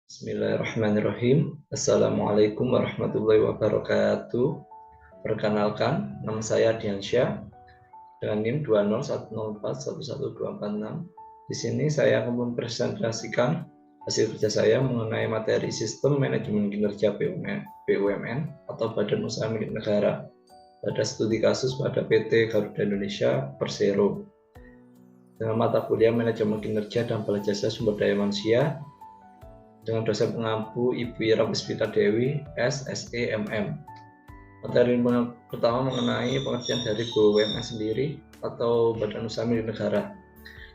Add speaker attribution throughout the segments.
Speaker 1: Bismillahirrahmanirrahim. Assalamualaikum warahmatullahi wabarakatuh. Perkenalkan, nama saya Diansyah dengan NIM 20104112446. Di sini saya akan mempresentasikan hasil kerja saya mengenai materi Sistem Manajemen Kinerja BUMN atau Badan Usaha Milik Negara pada studi kasus pada PT Garuda Indonesia Persero dengan mata kuliah Manajemen Kinerja dan Bala Jasa Sumber Daya Manusia dengan dosen pengampu Ibu Ira Puspita Dewi, SSEMM. Materi pertama mengenai pengertian dari BUMN sendiri atau Badan Usaha Milik Negara.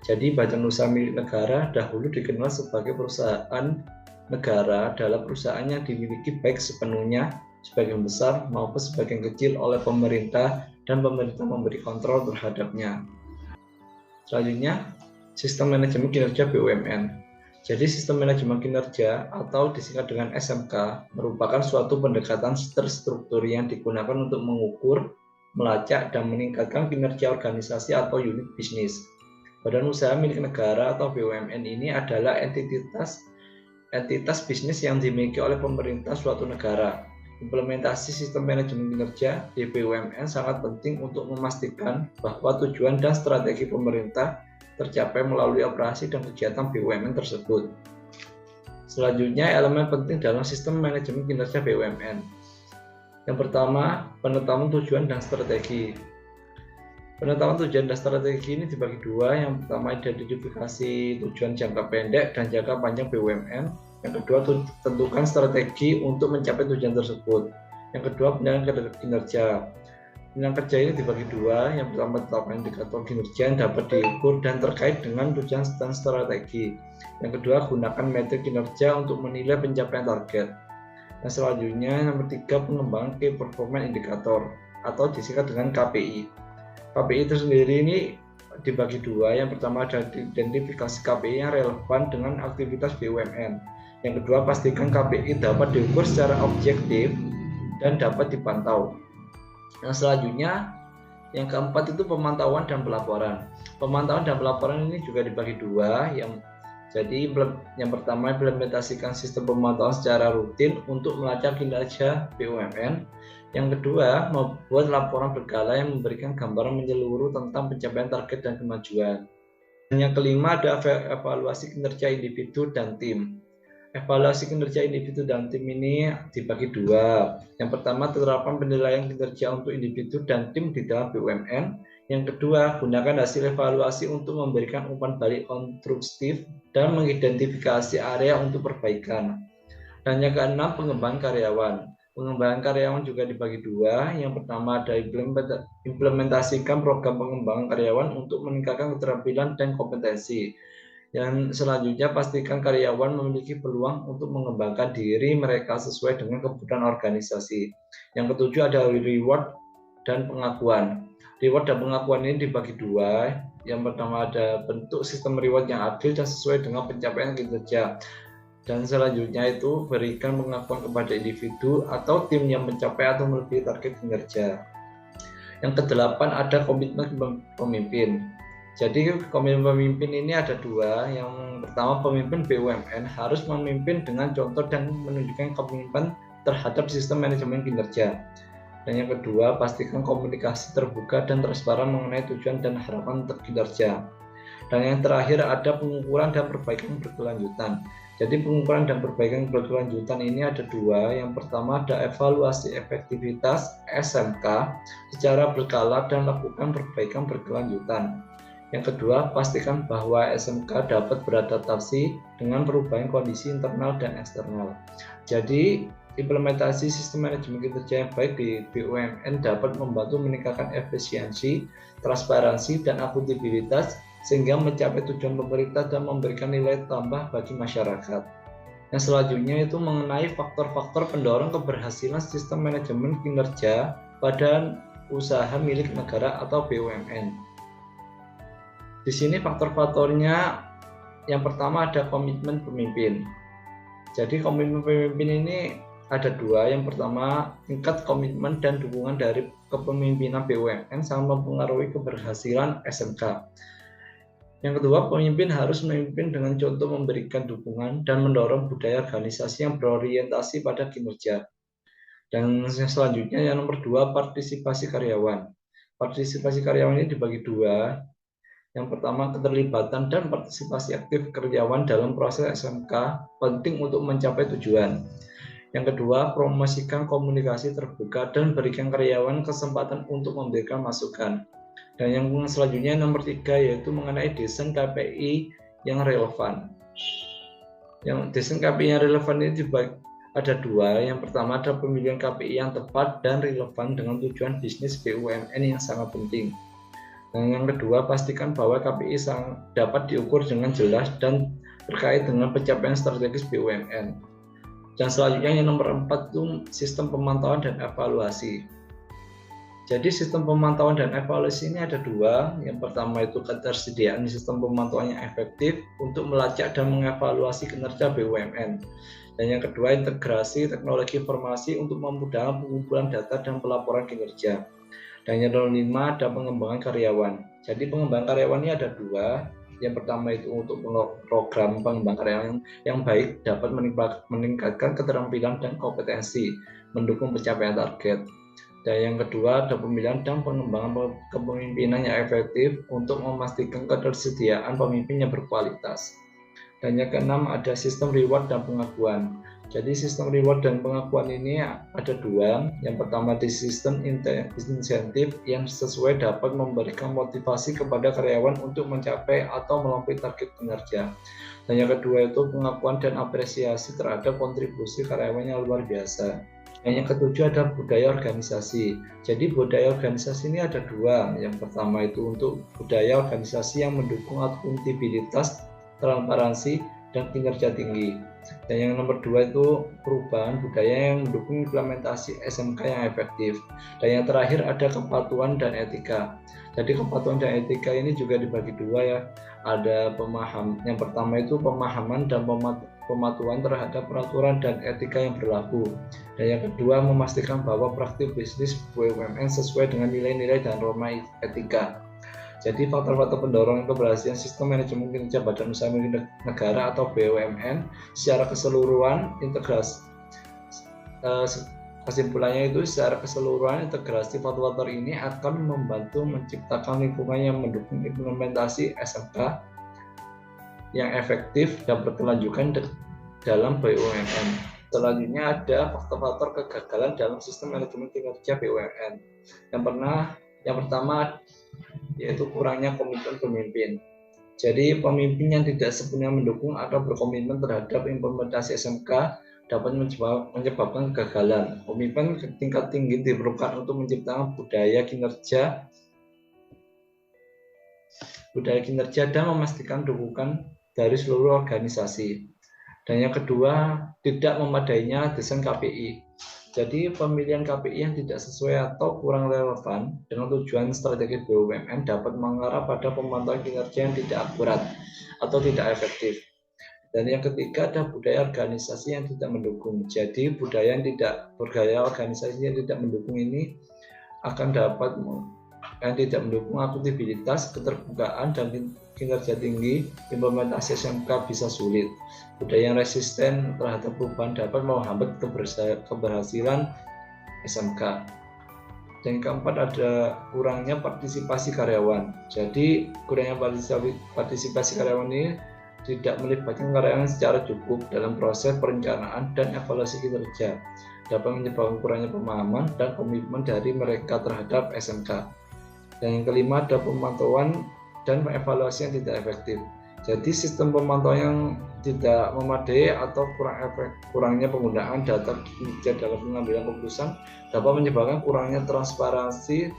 Speaker 1: Jadi Badan Usaha Milik Negara dahulu dikenal sebagai perusahaan negara dalam perusahaan yang dimiliki baik sepenuhnya, sebagian besar maupun sebagian kecil oleh pemerintah dan pemerintah memberi kontrol terhadapnya. Selanjutnya, sistem manajemen kinerja BUMN. Jadi sistem manajemen kinerja atau disingkat dengan SMK merupakan suatu pendekatan terstruktur yang digunakan untuk mengukur, melacak, dan meningkatkan kinerja organisasi atau unit bisnis. Badan Usaha Milik Negara atau BUMN ini adalah entitas bisnis yang dimiliki oleh pemerintah suatu negara. Implementasi sistem manajemen kinerja di BUMN sangat penting untuk memastikan bahwa tujuan dan strategi pemerintah tercapai melalui operasi dan kegiatan BUMN tersebut. Selanjutnya, elemen penting dalam sistem manajemen kinerja BUMN. Yang pertama, penetapan tujuan dan strategi. Penetapan tujuan dan strategi ini dibagi dua. Yang pertama, identifikasi tujuan jangka pendek dan jangka panjang BUMN. Yang kedua, tentukan strategi untuk mencapai tujuan tersebut. Yang kedua, penilaian kinerja. Penilaian kerja ini dibagi dua. Yang pertama, tetapkan indikator kinerja yang dapat diukur dan terkait dengan tujuan dan strategi. Yang kedua, gunakan metrik kinerja untuk menilai pencapaian target. Dan selanjutnya, nomor 3, pengembangan key performance indicator atau disingkat dengan KPI. KPI itu sendiri ini dibagi dua. Yang pertama ada identifikasi KPI yang relevan dengan aktivitas BUMN. Yang kedua, pastikan KPI dapat diukur secara objektif dan dapat dipantau. Yang selanjutnya, yang keempat itu pemantauan dan pelaporan. Pemantauan dan pelaporan ini juga dibagi dua. Jadi yang pertama, implementasikan sistem pemantauan secara rutin untuk melacak kinerja BUMN. Yang kedua, membuat laporan berkala yang memberikan gambaran menyeluruh tentang pencapaian target dan kemajuan. Dan yang kelima, ada evaluasi kinerja individu dan tim. Evaluasi kinerja individu dan tim ini dibagi dua. Yang pertama, terapkan penilaian kinerja untuk individu dan tim di dalam BUMN. Yang kedua, gunakan hasil evaluasi untuk memberikan umpan balik konstruktif dan mengidentifikasi area untuk perbaikan. Dan yang keenam, pengembangan karyawan. Pengembangan karyawan juga dibagi dua. Yang pertama, ada implementasikan program pengembangan karyawan untuk meningkatkan keterampilan dan kompetensi. Yang selanjutnya, pastikan karyawan memiliki peluang untuk mengembangkan diri mereka sesuai dengan kebutuhan organisasi. Yang ketujuh, ada reward dan pengakuan. Reward dan pengakuan ini dibagi dua. Yang pertama, ada bentuk sistem reward yang adil dan sesuai dengan pencapaian kinerja. Dan selanjutnya itu berikan pengakuan kepada individu atau tim yang mencapai atau melebihi target kinerja. Yang kedelapan, ada komitmen pemimpin. Jadi komitmen pemimpin ini ada dua. Yang pertama, pemimpin BUMN harus memimpin dengan contoh dan menunjukkan komitmen terhadap sistem manajemen kinerja. Dan yang kedua, pastikan komunikasi terbuka dan transparan mengenai tujuan dan harapan kinerja. Dan yang terakhir, ada pengukuran dan perbaikan berkelanjutan. Jadi pengukuran dan perbaikan berkelanjutan ini ada dua. Yang pertama, ada evaluasi efektivitas SMK secara berkala dan lakukan perbaikan berkelanjutan. Yang kedua, pastikan bahwa SMK dapat beradaptasi dengan perubahan kondisi internal dan eksternal. Jadi, implementasi sistem manajemen kinerja yang baik di BUMN dapat membantu meningkatkan efisiensi, transparansi, dan akuntabilitas sehingga mencapai tujuan pemerintah dan memberikan nilai tambah bagi masyarakat. Yang selanjutnya itu mengenai faktor-faktor pendorong keberhasilan sistem manajemen kinerja Badan Usaha Milik Negara atau BUMN. Di sini faktor-faktornya yang pertama ada komitmen pemimpin. Jadi komitmen pemimpin ini ada dua. Yang pertama, tingkat komitmen dan dukungan dari kepemimpinan BUMN sangat mempengaruhi keberhasilan SMK. Yang kedua, pemimpin harus memimpin dengan contoh, memberikan dukungan dan mendorong budaya organisasi yang berorientasi pada kinerja. Dan selanjutnya yang nomor dua, partisipasi karyawan. Partisipasi karyawan ini dibagi dua. Yang pertama, keterlibatan dan partisipasi aktif karyawan dalam proses SMK penting untuk mencapai tujuan. Yang kedua, promosikan komunikasi terbuka dan berikan karyawan kesempatan untuk memberikan masukan. Dan yang selanjutnya nomor tiga, yaitu mengenai desain KPI yang relevan. Yang desain KPI yang relevan ini ada dua. Yang pertama ada pemilihan KPI yang tepat dan relevan dengan tujuan bisnis BUMN yang sangat penting. Dan yang kedua, pastikan bahwa KPI dapat diukur dengan jelas dan terkait dengan pencapaian strategis BUMN. Dan selanjutnya yang nomor 4 itu sistem pemantauan dan evaluasi. Jadi sistem pemantauan dan evaluasi ini ada dua. Yang pertama itu ketersediaan sistem pemantauan yang efektif untuk melacak dan mengevaluasi kinerja BUMN. Dan yang kedua, integrasi teknologi informasi untuk memudahkan pengumpulan data dan pelaporan kinerja. Dan yang nomor 5 ada pengembangan karyawan. Jadi pengembangan karyawan ini ada dua. Yang pertama itu untuk program pengembangan karyawan yang baik dapat meningkatkan keterampilan dan kompetensi, mendukung pencapaian target. Dan yang kedua ada pemilihan dan pengembangan kepemimpinan yang efektif untuk memastikan ketersediaan pemimpin yang berkualitas. Dan yang keenam ada sistem reward dan pengakuan. Jadi sistem reward dan pengakuan ini ada dua. Yang pertama di sistem insentif yang sesuai dapat memberikan motivasi kepada karyawan untuk mencapai atau melampaui target kinerja. Dan yang kedua itu pengakuan dan apresiasi terhadap kontribusi karyawan yang luar biasa. Dan yang ketujuh ada budaya organisasi. Jadi budaya organisasi ini ada dua. Yang pertama itu untuk budaya organisasi yang mendukung akuntabilitas, transparansi, dan kinerja tinggi. Dan yang nomor dua itu perubahan budaya yang mendukung implementasi SMK yang efektif. Dan yang terakhir ada kepatuhan dan etika. Jadi kepatuhan dan etika ini juga dibagi dua ya. Ada yang pertama itu pemahaman dan pematuhan terhadap peraturan dan etika yang berlaku. Dan yang kedua memastikan bahwa praktik bisnis BUMN sesuai dengan nilai-nilai dan norma etika. Jadi faktor-faktor pendorong keberhasilan sistem manajemen kinerja badan usaha milik negara atau BUMN secara keseluruhan integrasi. Kesimpulannya itu secara keseluruhan integrasi faktor-faktor ini akan membantu menciptakan lingkungan yang mendukung implementasi SMK yang efektif dan berkelanjutan dalam BUMN. Selanjutnya ada faktor-faktor kegagalan dalam sistem manajemen kinerja BUMN. Yang pertama yaitu kurangnya komitmen pemimpin. Jadi pemimpin yang tidak sepenuhnya mendukung atau berkomitmen terhadap implementasi SMK dapat menyebabkan kegagalan. Komitmen tingkat tinggi diperlukan untuk menciptakan budaya kinerja dan memastikan dukungan dari seluruh organisasi. Dan yang kedua, tidak memadainya desain KPI. Jadi pemilihan KPI yang tidak sesuai atau kurang relevan dengan tujuan strategi BUMN dapat mengarah pada pemantauan kinerja yang tidak akurat atau tidak efektif. Dan yang ketiga ada budaya organisasi yang tidak mendukung. Jadi budaya organisasi yang tidak mendukung ini akan dapat tidak mendukung akuntabilitas, keterbukaan, dan kinerja tinggi. Implementasi SMK bisa sulit. Budaya yang resisten terhadap perubahan dapat menghambat keberhasilan SMK. Dan yang keempat ada kurangnya partisipasi karyawan. Jadi kurangnya partisipasi karyawan ini tidak melibatkan karyawan secara cukup dalam proses perencanaan dan evaluasi kinerja, dapat menyebabkan kurangnya pemahaman dan komitmen dari mereka terhadap SMK. Dan yang kelima ada pemantauan dan evaluasi yang tidak efektif. Jadi sistem pemantauan yang tidak memadai atau kurangnya penggunaan data kinerja dalam pengambilan keputusan dapat menyebabkan kurangnya transparansi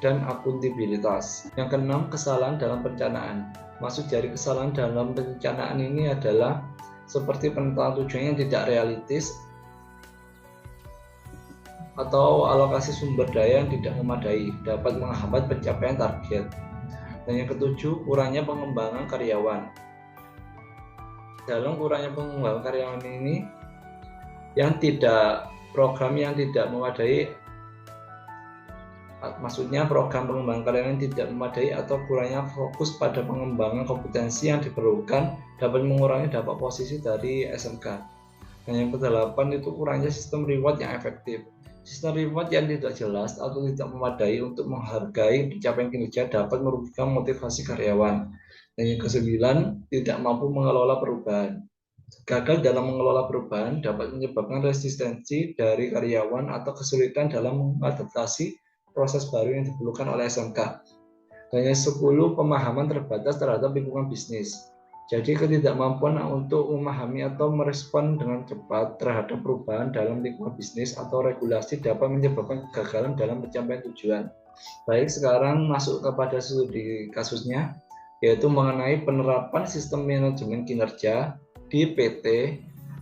Speaker 1: dan akuntabilitas. Yang keenam, kesalahan dalam perencanaan. Maksud dari kesalahan dalam perencanaan ini adalah seperti penentuan tujuan yang tidak realistis atau alokasi sumber daya yang tidak memadai, dapat menghambat pencapaian target. Dan yang ketujuh, kurangnya pengembangan karyawan. Dalam kurangnya pengembangan karyawan ini, program yang tidak memadai Maksudnya program pengembangan karyawan yang tidak memadai atau kurangnya fokus pada pengembangan kompetensi yang diperlukan dapat mengurangi dampak posisi dari SMK. Dan yang kedelapan itu kurangnya sistem reward yang efektif. Sistem reward yang tidak jelas atau tidak memadai untuk menghargai pencapaian kinerja dapat merugikan motivasi karyawan. Dan yang kesembilan, tidak mampu mengelola perubahan. Gagal dalam mengelola perubahan dapat menyebabkan resistensi dari karyawan atau kesulitan dalam mengadaptasi proses baru yang diperlukan oleh SMK. Dan yang 10, pemahaman terbatas terhadap lingkungan bisnis. Jadi ketidakmampuan untuk memahami atau merespon dengan cepat terhadap perubahan dalam lingkungan bisnis atau regulasi dapat menyebabkan kegagalan dalam pencapaian tujuan. Baik, sekarang masuk kepada studi kasusnya, yaitu mengenai penerapan sistem manajemen kinerja di PT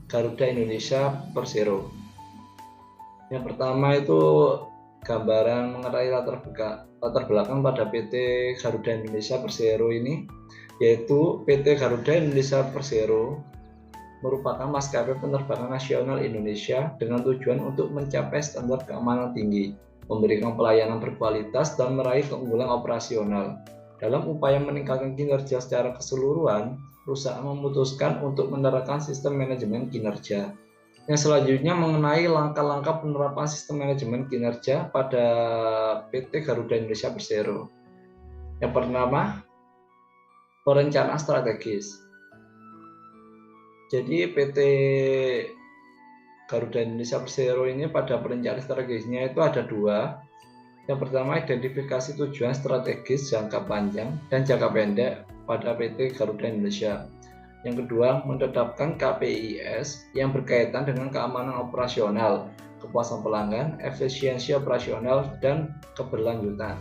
Speaker 1: Garuda Indonesia Persero. Yang pertama itu gambaran mengenai latar belakang pada PT Garuda Indonesia Persero ini, yaitu PT Garuda Indonesia Persero merupakan maskapai penerbangan nasional Indonesia dengan tujuan untuk mencapai standar keamanan tinggi, memberikan pelayanan berkualitas, dan meraih keunggulan operasional. Dalam upaya meningkatkan kinerja secara keseluruhan, perusahaan memutuskan untuk menerapkan sistem manajemen kinerja. Yang selanjutnya mengenai langkah-langkah penerapan sistem manajemen kinerja pada PT Garuda Indonesia Persero. Yang pertama, perencanaan strategis. Jadi PT Garuda Indonesia Persero ini pada perencanaan strategisnya itu ada dua. Yang pertama, identifikasi tujuan strategis jangka panjang dan jangka pendek pada PT Garuda Indonesia. Yang kedua, menetapkan KPIs yang berkaitan dengan keamanan operasional, kepuasan pelanggan, efisiensi operasional, dan keberlanjutan.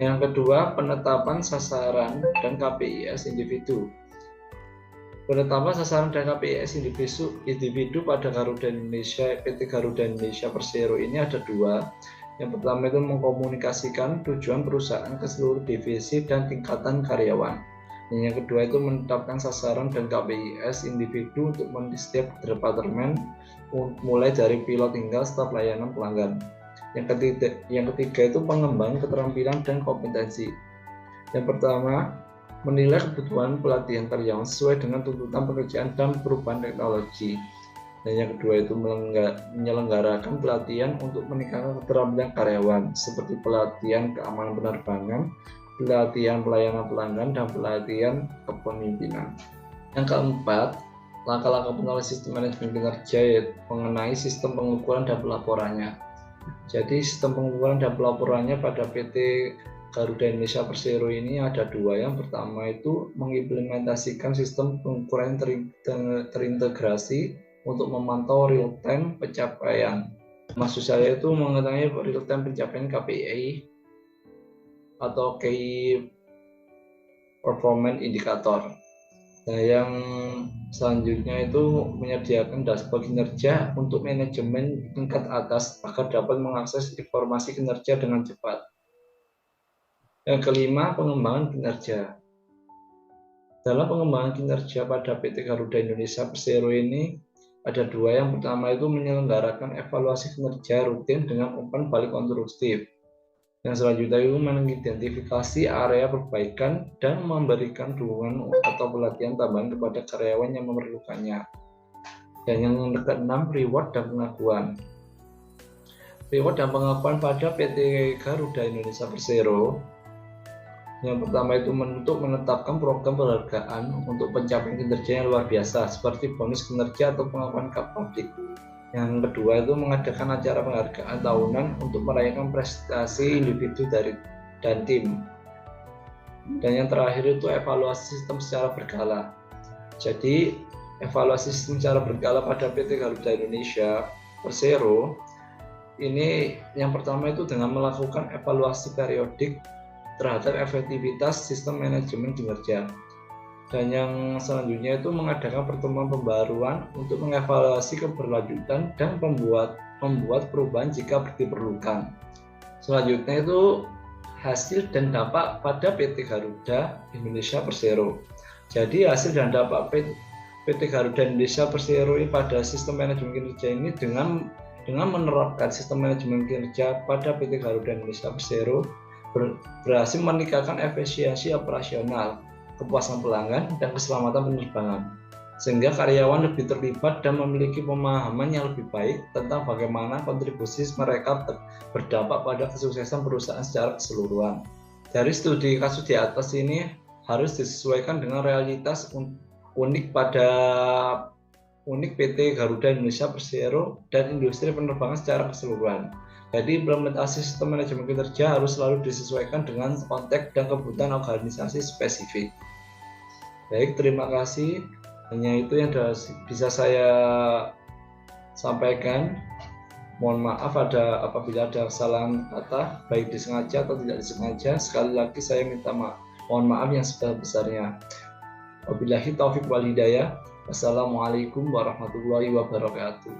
Speaker 1: Yang kedua, penetapan sasaran dan KPIs individu. Penetapan sasaran dan KPIs individu pada Garuda Indonesia, PT Garuda Indonesia Persero ini ada dua. Yang pertama itu mengkomunikasikan tujuan perusahaan ke seluruh divisi dan tingkatan karyawan. Yang kedua itu menetapkan sasaran dan KPIs individu untuk setiap departemen, mulai dari pilot hingga staf layanan pelanggan. Yang ketiga itu pengembangan keterampilan dan kompetensi. Yang pertama, menilai kebutuhan pelatihan karyawan sesuai dengan tuntutan pekerjaan dan perubahan teknologi. Dan yang kedua itu menyelenggarakan pelatihan untuk meningkatkan keterampilan karyawan seperti pelatihan keamanan penerbangan, pelatihan pelayanan pelanggan, dan pelatihan kepemimpinan. Yang keempat, langkah-langkah penerapan sistem manajemen kinerja mengenai sistem pengukuran dan pelaporannya. Jadi sistem pengukuran dan pelaporannya pada PT Garuda Indonesia Persero ini ada dua. Yang pertama itu mengimplementasikan sistem pengukuran terintegrasi untuk memantau real-time pencapaian. Maksud saya itu mengenai real-time pencapaian KPI atau Key Performance Indicator. Nah, yang selanjutnya itu menyediakan dashboard kinerja untuk manajemen tingkat atas agar dapat mengakses informasi kinerja dengan cepat. Yang kelima, pengembangan kinerja. Dalam pengembangan kinerja pada PT Garuda Indonesia Persero ini ada dua. Yang pertama itu menyelenggarakan evaluasi kinerja rutin dengan umpan balik konstruktif. Yang selanjutnya itu mengidentifikasi area perbaikan dan memberikan dukungan atau pelatihan tambahan kepada karyawan yang memerlukannya. Dan yang keenam, reward dan pengakuan. Reward dan pengakuan pada PT Garuda Indonesia Persero. Yang pertama itu untuk menetapkan program penghargaan untuk pencapaian kinerja yang luar biasa seperti bonus kinerja atau pengakuan publik. Yang kedua itu mengadakan acara penghargaan tahunan untuk merayakan prestasi individu dan tim. Dan yang terakhir itu evaluasi sistem secara berkala. Jadi evaluasi sistem secara berkala pada PT Garuda Indonesia Persero ini yang pertama itu dengan melakukan evaluasi periodik terhadap efektivitas sistem manajemen kinerja. Dan yang selanjutnya itu mengadakan pertemuan pembaruan untuk mengevaluasi keberlanjutan dan membuat perubahan jika diperlukan. Selanjutnya itu hasil dan dampak pada PT Garuda Indonesia Persero. Jadi hasil dan dampak PT Garuda Indonesia Persero ini pada sistem manajemen kinerja ini dengan Dengan menerapkan sistem manajemen kinerja pada PT Garuda Indonesia Persero, berhasil meningkatkan efisiensi operasional, kepuasan pelanggan, dan keselamatan penerbangan, sehingga karyawan lebih terlibat dan memiliki pemahaman yang lebih baik tentang bagaimana kontribusi mereka berdampak pada kesuksesan perusahaan secara keseluruhan. Dari studi kasus di atas ini harus disesuaikan dengan realitas unik PT Garuda Indonesia Persero dan industri penerbangan secara keseluruhan. Jadi implementasi sistem manajemen kinerja harus selalu disesuaikan dengan konteks dan kebutuhan organisasi spesifik. Baik, terima kasih. Hanya itu yang bisa saya sampaikan. Mohon maaf apabila ada kesalahan kata, baik disengaja atau tidak disengaja. Sekali lagi saya minta mohon maaf yang sebesar-besarnya. Wabillahi taufiq wal hidayah. Wassalamualaikum warahmatullahi wabarakatuh.